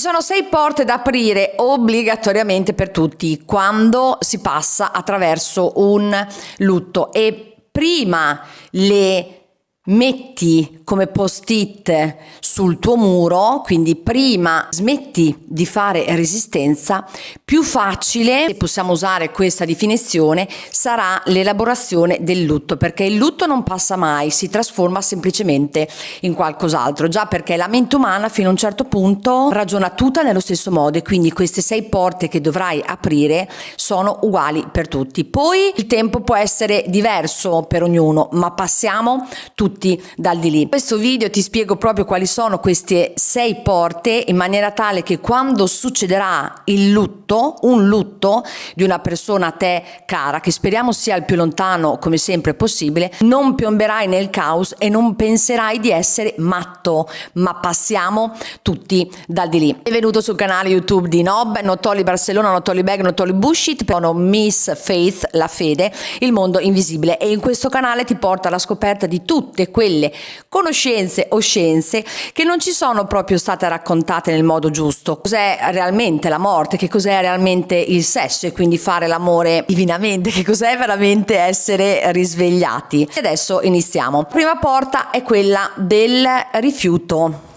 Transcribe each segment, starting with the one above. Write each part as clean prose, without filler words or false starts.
sono 6 porte da aprire obbligatoriamente per tutti quando si passa attraverso un lutto e prima le metti come post-it sul tuo muro, quindi prima smetti di fare resistenza, più facile, se possiamo usare questa definizione, sarà l'elaborazione del lutto, perché il lutto non passa mai, si trasforma semplicemente in qualcos'altro, già perché la mente umana fino a un certo punto ragiona tutta nello stesso modo e quindi queste 6 porte che dovrai aprire sono uguali per tutti. Poi il tempo può essere diverso per ognuno, ma passiamo tutti dal di lì. In questo video ti spiego proprio quali sono queste 6 porte in maniera tale che quando succederà il lutto, un lutto di una persona a te cara, che speriamo sia il più lontano come sempre possibile, non piomberai nel caos e non penserai di essere matto, ma passiamo tutti dal di lì. Benvenuto sul canale YouTube di Nob, Not Only Barcellona, Not Only Bag, Not Only Bullshit, sono Miss Faith, la fede, il mondo invisibile, e in questo canale ti porta alla scoperta di tutte quelle conoscenze o scienze che non ci sono proprio state raccontate nel modo giusto. Cos'è realmente la morte? Che cos'è realmente il sesso e quindi fare l'amore divinamente? Che cos'è veramente essere risvegliati? E adesso iniziamo. La prima porta è quella del rifiuto.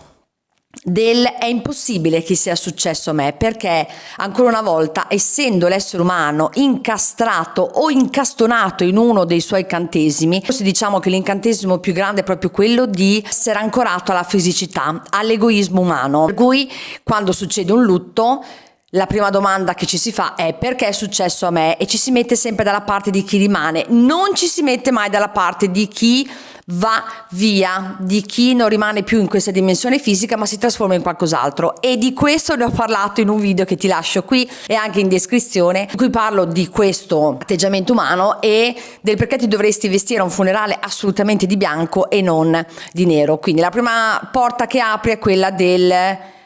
È impossibile che sia successo a me, perché ancora una volta, essendo l'essere umano incastrato o incastonato in uno dei suoi incantesimi, forse diciamo che l'incantesimo più grande è proprio quello di essere ancorato alla fisicità, all'egoismo umano, per cui quando succede un lutto la prima domanda che ci si fa è: perché è successo a me? E ci si mette sempre dalla parte di chi rimane, non ci si mette mai dalla parte di chi va via, di chi non rimane più in questa dimensione fisica ma si trasforma in qualcos'altro. E di questo ne ho parlato in un video che ti lascio qui e anche in descrizione, in cui parlo di questo atteggiamento umano e del perché ti dovresti vestire a un funerale assolutamente di bianco e non di nero. Quindi la prima porta che apri è quella del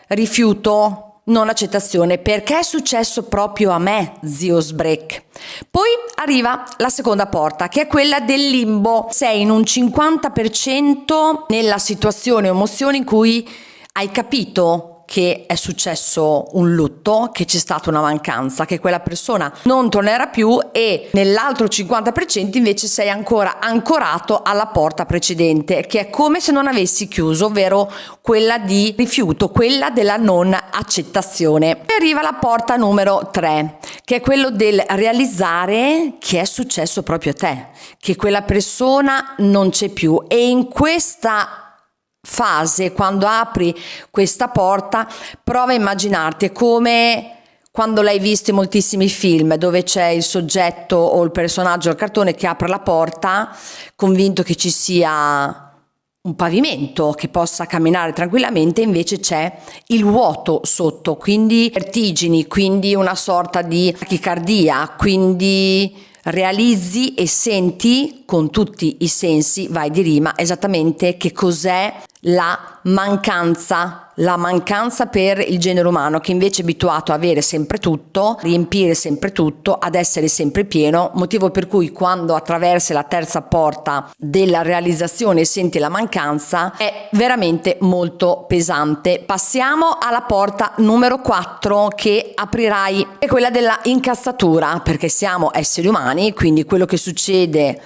rifiuto, non accettazione. Perché è successo proprio a me, zio Sbrek? Poi arriva la seconda porta, che è quella del limbo. Sei in un 50% nella situazione o emozione in cui hai capito che è successo un lutto, che c'è stata una mancanza, che quella persona non tornerà più, e nell'altro 50% invece sei ancora ancorato alla porta precedente, che è come se non avessi chiuso, ovvero quella di rifiuto, quella della non accettazione. E arriva la porta numero 3, che è quello del realizzare che è successo proprio a te, che quella persona non c'è più. E in questa fase, quando apri questa porta, prova a immaginarti, è come quando l'hai visto in moltissimi film dove c'è il soggetto o il personaggio al cartone che apre la porta convinto che ci sia un pavimento, che possa camminare tranquillamente, invece c'è il vuoto sotto, quindi vertigini, quindi una sorta di tachicardia, quindi realizzi e senti con tutti i sensi, vai di rima, esattamente che cos'è la mancanza per il genere umano, che invece è abituato a avere sempre tutto, riempire sempre tutto, ad essere sempre pieno, motivo per cui quando attraversi la terza porta della realizzazione e senti la mancanza è veramente molto pesante. Passiamo alla porta numero 4 che aprirai, è quella della incazzatura, perché siamo esseri umani, quindi quello che succede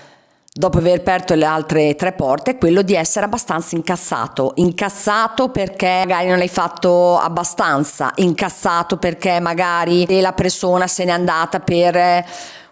dopo aver aperto le altre 3 porte è quello di essere abbastanza incazzato perché magari non hai fatto abbastanza, incazzato perché magari la persona se n'è andata per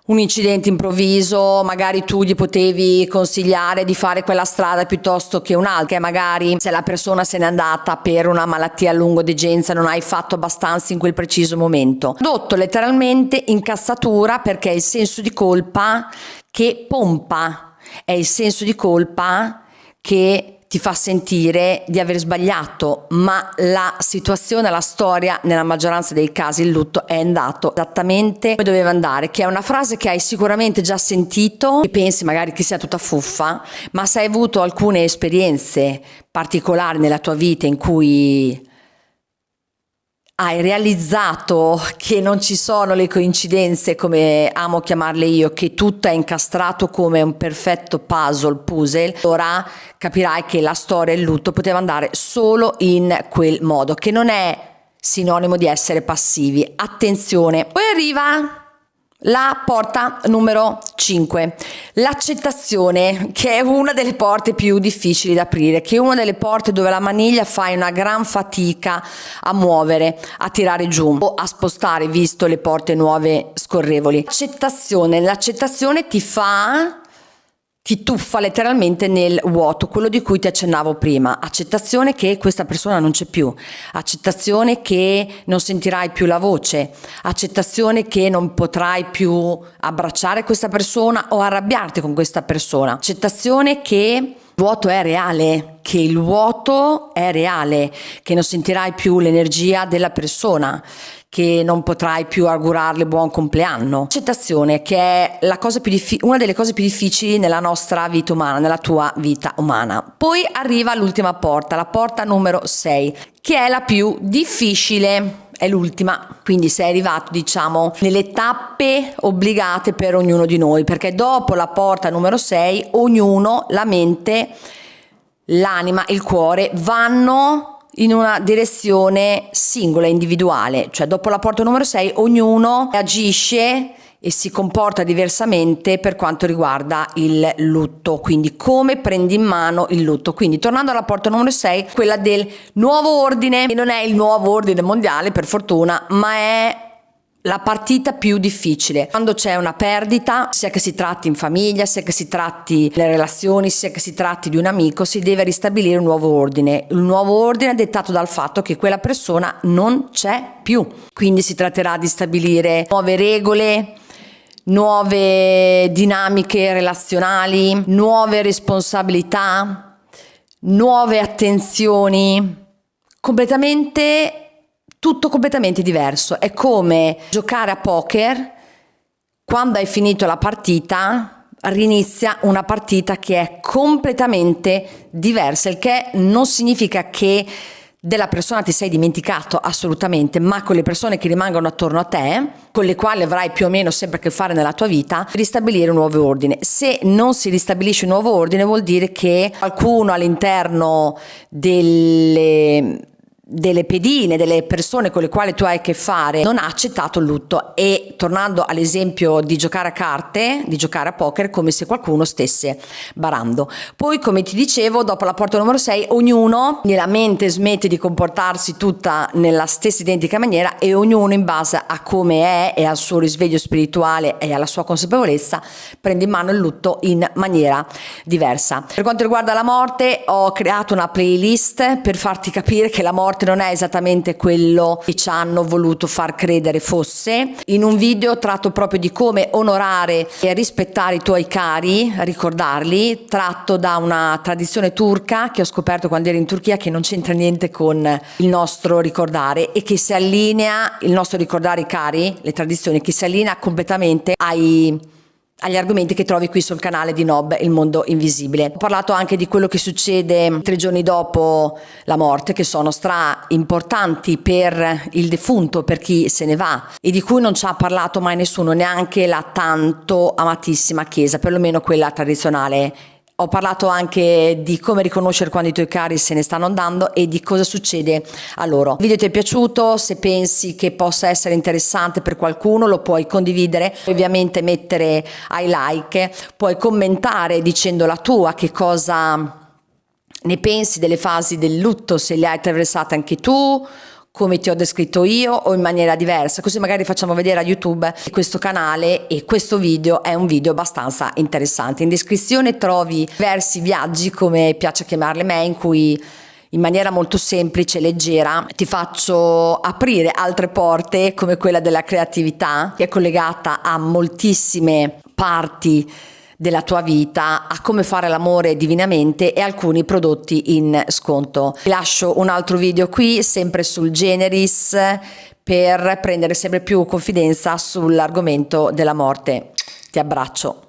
un incidente improvviso, magari tu gli potevi consigliare di fare quella strada piuttosto che un'altra, che magari se la persona se n'è andata per una malattia a lungodegenza non hai fatto abbastanza in quel preciso momento. Tradotto letteralmente incazzatura, perché è il senso di colpa che pompa, è il senso di colpa che ti fa sentire di aver sbagliato, ma la situazione, la storia, nella maggioranza dei casi il lutto è andato esattamente come doveva andare, che è una frase che hai sicuramente già sentito e pensi magari che sia tutta fuffa, ma se hai avuto alcune esperienze particolari nella tua vita in cui hai realizzato che non ci sono le coincidenze, come amo chiamarle io, che tutto è incastrato come un perfetto puzzle, allora capirai che la storia e il lutto poteva andare solo in quel modo, che non è sinonimo di essere passivi. Attenzione. Poi arriva la porta numero 5, l'accettazione, che è una delle porte più difficili da aprire, che è una delle porte dove la maniglia fai una gran fatica a muovere, a tirare giù o a spostare, visto le porte nuove scorrevoli. L'accettazione ti tuffa letteralmente nel vuoto, quello di cui ti accennavo prima. Accettazione che questa persona non c'è più, accettazione che non sentirai più la voce, accettazione che non potrai più abbracciare questa persona o arrabbiarti con questa persona, accettazione che il vuoto è reale, che non sentirai più l'energia della persona, che non potrai più augurarle buon compleanno. Accettazione, che è una delle cose più difficili nella nostra vita umana, nella tua vita umana. Poi arriva l'ultima porta, la porta numero 6, che è la più difficile, è l'ultima. Quindi sei arrivato, diciamo, nelle tappe obbligate per ognuno di noi, perché dopo la porta numero 6 ognuno, la mente, l'anima, il cuore vanno in una direzione singola, individuale, cioè dopo la porta numero 6 ognuno agisce e si comporta diversamente per quanto riguarda il lutto, quindi come prendi in mano il lutto. Quindi tornando alla porta numero 6, quella del nuovo ordine, che non è il nuovo ordine mondiale per fortuna, ma è la partita più difficile. Quando c'è una perdita, sia che si tratti in famiglia, sia che si tratti le relazioni, sia che si tratti di un amico, si deve ristabilire un nuovo ordine. Il nuovo ordine è dettato dal fatto che quella persona non c'è più. Quindi si tratterà di stabilire nuove regole, nuove dinamiche relazionali, nuove responsabilità, nuove attenzioni, tutto completamente diverso. È come giocare a poker, quando hai finito la partita rinizia una partita che è completamente diversa, il che non significa che della persona ti sei dimenticato assolutamente, ma con le persone che rimangono attorno a te, con le quali avrai più o meno sempre a che fare nella tua vita, ristabilire un nuovo ordine. Se non si ristabilisce un nuovo ordine vuol dire che qualcuno all'interno delle pedine, delle persone con le quali tu hai a che fare, non ha accettato il lutto. E tornando all'esempio di giocare a carte, di giocare a poker, come se qualcuno stesse barando. Poi, come ti dicevo, dopo la porta numero 6 ognuno nella mente smette di comportarsi tutta nella stessa identica maniera e ognuno in base a come è e al suo risveglio spirituale e alla sua consapevolezza prende in mano il lutto in maniera diversa. Per quanto riguarda la morte, ho creato una playlist per farti capire che la morte non è esattamente quello che ci hanno voluto far credere fosse. In un video tratto proprio di come onorare e rispettare i tuoi cari, ricordarli, tratto da una tradizione turca che ho scoperto quando ero in Turchia, che non c'entra niente con il nostro ricordare e che si allinea, il nostro ricordare i cari, le tradizioni, che si allinea completamente agli argomenti che trovi qui sul canale di Nob, Il Mondo Invisibile. Ho parlato anche di quello che succede 3 giorni dopo la morte, che sono importanti per il defunto, per chi se ne va, e di cui non ci ha parlato mai nessuno, neanche la tanto amatissima Chiesa, perlomeno quella tradizionale. Ho parlato anche di come riconoscere quando i tuoi cari se ne stanno andando e di cosa succede a loro. Il video ti è piaciuto? Se pensi che possa essere interessante per qualcuno lo puoi condividere, ovviamente mettere ai like, puoi commentare dicendo la tua, che cosa ne pensi delle fasi del lutto, se le hai attraversate anche tu, come ti ho descritto io o in maniera diversa, così magari facciamo vedere a YouTube questo canale, e questo video è un video abbastanza interessante. In descrizione trovi diversi viaggi, come piace chiamarli me, in cui in maniera molto semplice e leggera ti faccio aprire altre porte, come quella della creatività, che è collegata a moltissime parti della tua vita, a come fare l'amore divinamente e alcuni prodotti in sconto. Ti lascio un altro video qui, sempre sul Generis, per prendere sempre più confidenza sull'argomento della morte. Ti abbraccio.